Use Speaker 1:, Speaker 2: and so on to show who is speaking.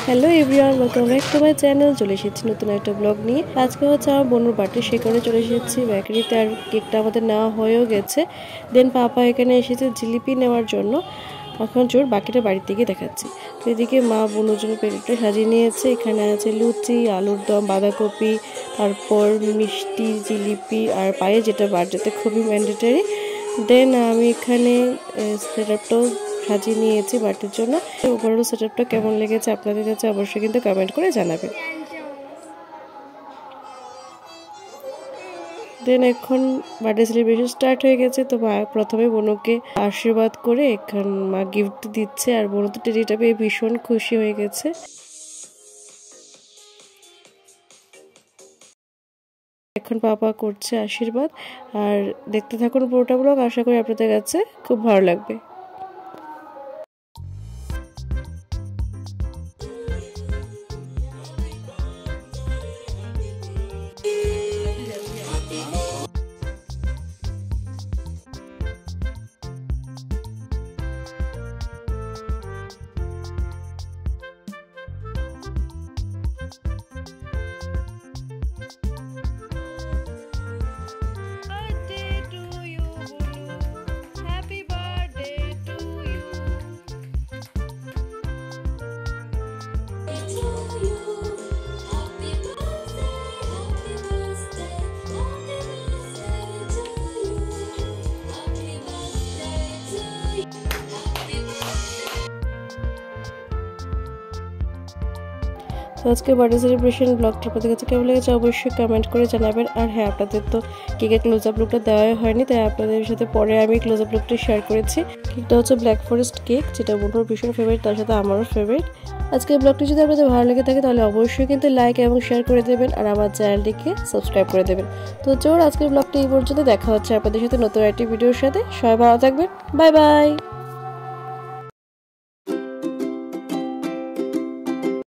Speaker 1: Hello everyone, welcome back to my channel. চলে এসেছি নতুন একটা ব্লগ নিয়ে। আজকে হচ্ছে আমার বোনের বার্থডে, সে কারণে চলে এসেছি বেকারিতে। আর কেকটা আমাদের নেওয়া হয়েও গেছে। দেন পাপা এখানে এসেছে জিলিপি নেওয়ার জন্য। এখন চোর বাকিটা বাড়িতে গিয়ে দেখাচ্ছি। তো এদিকে মা বোনের জন্য প্লেটটা সাজিয়ে নিয়েছে। এখানে আছে লুচি, আলুর দম, বাঁধাকপি, তারপর মিষ্টি, জিলিপি আর পায়ে, যেটা বার্থডেতে খুবই ম্যান্ডেটরি। দেন আমি এখানে সেটআপটাও সাজিয়ে নিয়েছি বার্থডের জন্য। ওভারঅল সেটআপটা কেমন লেগেছে আপনাদের কাছে অবশ্যই কিন্তু কমেন্ট করে জানাবেন। দেন এখন বার্থডে সেলিব্রেশন স্টার্ট হয়ে গেছে। তো মা প্রথমে বোনকে আশীর্বাদ করে এখন মা গিফট দিচ্ছে, আর বোন তো টেডিটা পেয়ে ভীষণ খুশি হয়ে গেছে। এখন পাপা করছে আশীর্বাদ, আর দেখতে থাকুন পুরোটা ব্লগ। আশা করি আপনাদের কাছে খুব ভালো লাগবে। তো আজকে বার্থডে সেলিব্রেশন ব্লগটা আপনাদের কাছে কেমন লেগেছে অবশ্যই কমেন্ট করে জানাবেন। আর হ্যাঁ, আপনাদের তো কেকের ক্লোজ আপ লুকটা দেওয়াই হয়নি, তাই আপনাদের সাথে পরে আমি ক্লোজ আপ লুকটা শেয়ার করেছি। কেকটা হচ্ছে ব্ল্যাক ফরেস্ট কেক, যেটা বোনের ভীষণ ফেভারিট, তার সাথে আমারও ফেভারিট। আজকে ব্লগটি যদি আপনাদের ভালো লেগে থাকে তাহলে অবশ্যই কিন্তু লাইক এবং শেয়ার করে দেবেন, আর আমার চ্যানেলটিকে সাবস্ক্রাইব করে দেবেন। তো চোর আজকের ব্লগটি এই পর্যন্ত। দেখা হচ্ছে আপনাদের সাথে নতুন একটি ভিডিওর সাথে। সবাই ভালো থাকবেন। Bye bye.